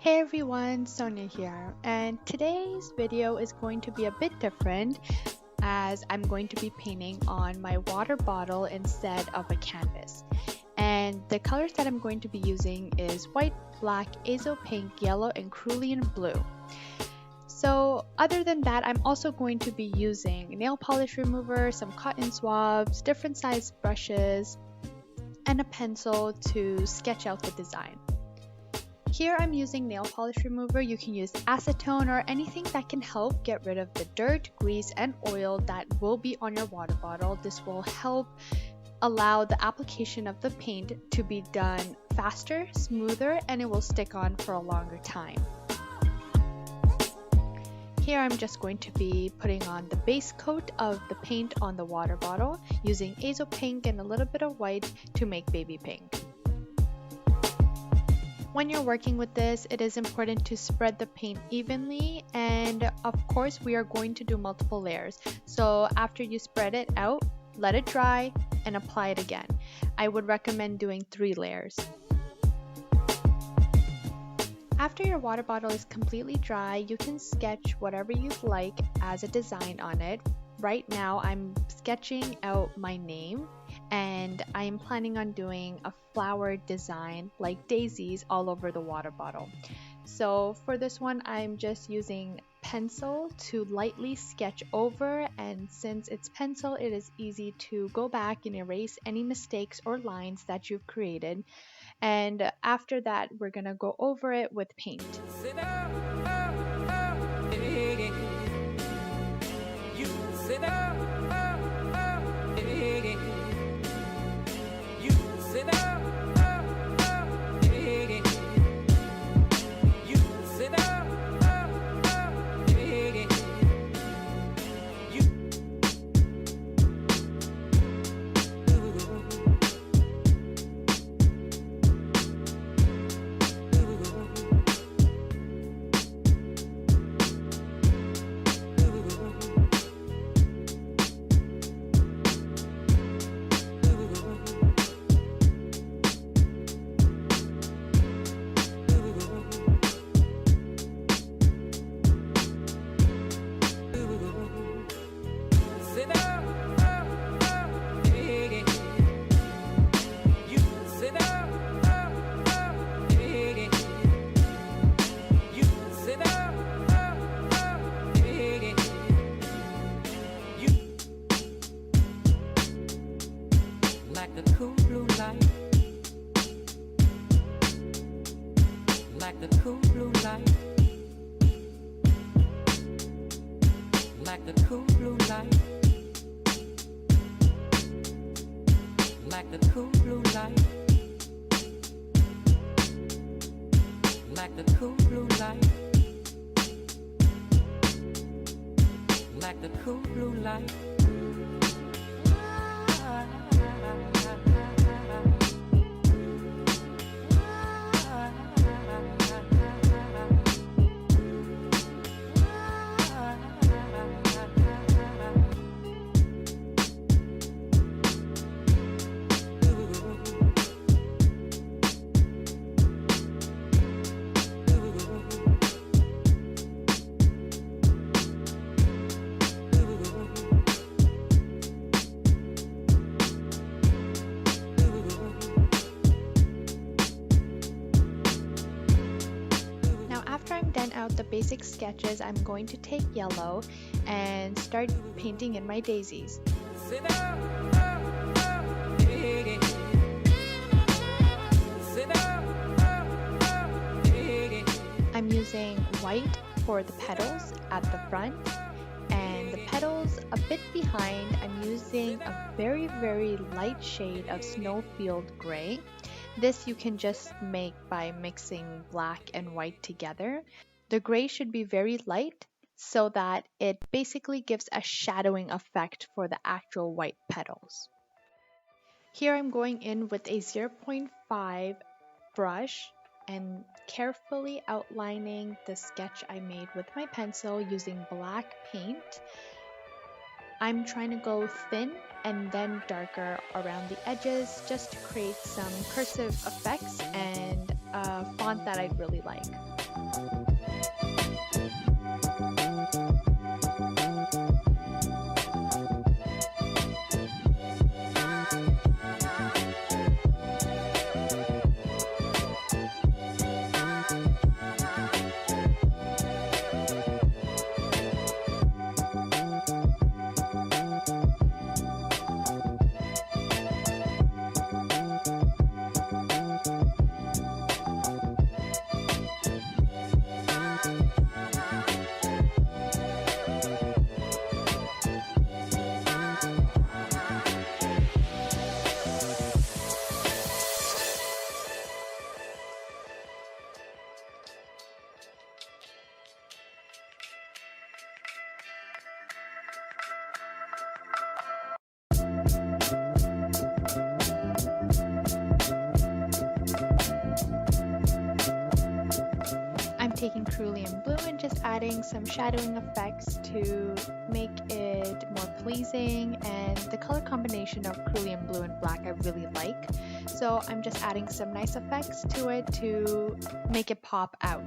Hey everyone, Sonia here, and today's video is going to be a bit different as I'm going to be painting on my water bottle instead of a canvas. And the colors that I'm going to be using is white, black, azo pink, yellow, and cerulean blue. So other than that, I'm also going to be using nail polish remover, some cotton swabs, different size brushes, and a pencil to sketch out the design. Here I'm using nail polish remover. You can use acetone or anything that can help get rid of the dirt, grease, and oil that will be on your water bottle. This will help allow the application of the paint to be done faster, smoother, and it will stick on for a longer time. Here I'm just going to be putting on the base coat of the paint on the water bottle using azo pink and a little bit of white to make baby pink. When you're working with this, it is important to spread the paint evenly, and of course we are going to do multiple layers. So after you spread it out, let it dry and apply it again. I would recommend doing 3 layers. After your water bottle is completely dry, you can sketch whatever you'd like as a design on it. Right now I'm sketching out my name, and I am planning on doing a flower design like daisies all over the water bottle. So for this one, I'm just using pencil to lightly sketch over, and since it's pencil, it is easy to go back and erase any mistakes or lines that you've created. And after that, we're gonna go over it with paint. Like the cool blue light, like the cool blue light, like the cool blue light, like the cool blue light, like the cool blue light, like the cool blue light. After I'm done out the basic sketches, I'm going to take yellow and start painting in my daisies. I'm using white for the petals at the front, and the petals a bit behind. I'm using a very light shade of Snowfield Gray. This you can just make by mixing black and white together. The gray should be very light so that it basically gives a shadowing effect for the actual white petals. Here I'm going in with a 0.5 brush and carefully outlining the sketch I made with my pencil using black paint. I'm trying to go thin and then darker around the edges just to create some cursive effects and a font that I really like. I'm taking Cerulean Blue and just adding some shadowing effects to make it more pleasing, and the color combination of Cerulean Blue and black I really like, so I'm just adding some nice effects to it to make it pop out.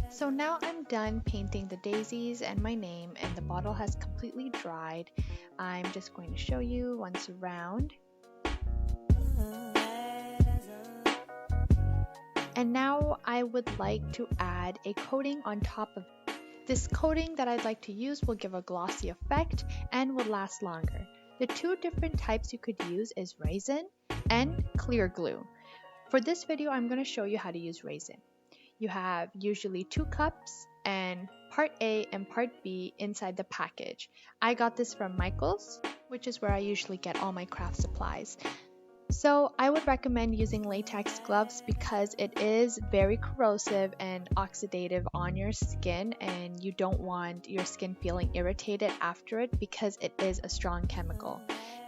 So now I'm done painting the daisies and my name, and the bottle has completely dried. I'm just going to show you once around. And now I would like to add a coating on top of it. This coating that I'd like to use will give a glossy effect and will last longer. The two different types you could use is resin and clear glue. For this video, I'm going to show you how to use resin. You have usually 2 cups and part A and part B inside the package. I got this from Michael's, which is where I usually get all my craft supplies. So I would recommend using latex gloves because it is very corrosive and oxidative on your skin, and you don't want your skin feeling irritated after it because it is a strong chemical.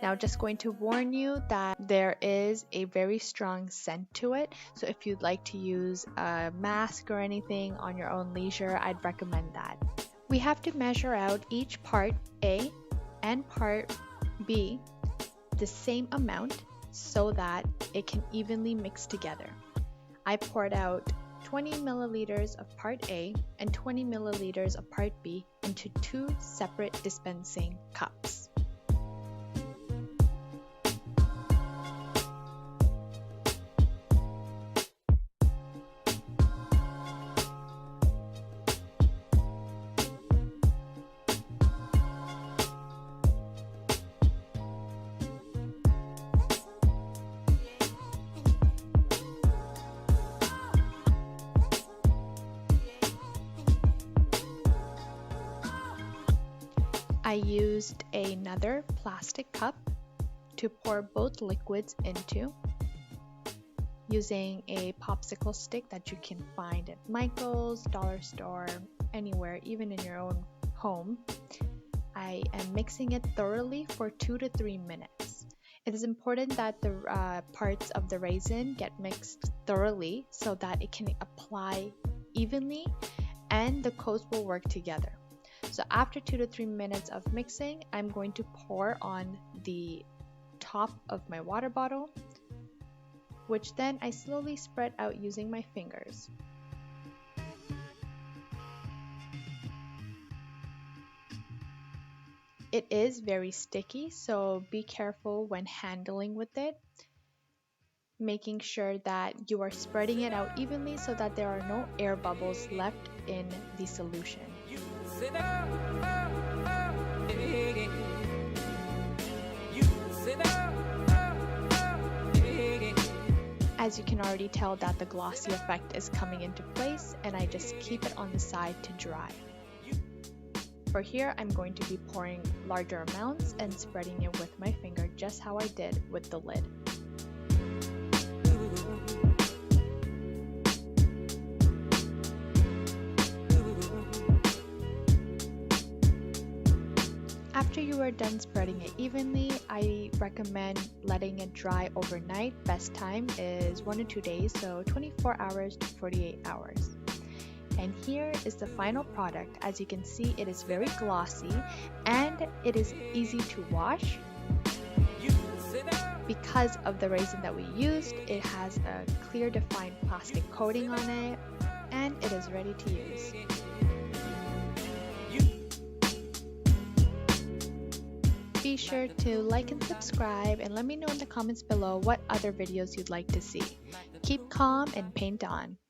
Now, just going to warn you that there is a very strong scent to it, so if you'd like to use a mask or anything on your own leisure, I'd recommend that. We have to measure out each part A and part B the same amount so that it can evenly mix together. I poured out 20 milliliters of part A and 20 milliliters of part B into 2 separate dispensing cups. I used another plastic cup to pour both liquids into, using a popsicle stick that you can find at Michael's, dollar store, anywhere, even in your own home. I am mixing it thoroughly for 2 to 3 minutes. It is important that the parts of the resin get mixed thoroughly so that it can apply evenly and the coats will work together. So after 2 to 3 minutes of mixing, I'm going to pour on the top of my water bottle, which then I slowly spread out using my fingers. It is very sticky, so be careful when handling with it, making sure that you are spreading it out evenly so that there are no air bubbles left in the solution. As you can already tell that the glossy effect is coming into place, and I just keep it on the side to dry. For here, I'm going to be pouring larger amounts and spreading it with my finger just how I did with the lid. After you are done spreading it evenly, I recommend letting it dry overnight. Best time is 1 to 2 days, so 24 hours to 48 hours. And here is the final product. As you can see, it is very glossy and it is easy to wash. Because of the resin that we used, it has a clear defined plastic coating on it, and it is ready to use. Be sure to like and subscribe, and let me know in the comments below what other videos you'd like to see. Keep calm and paint on.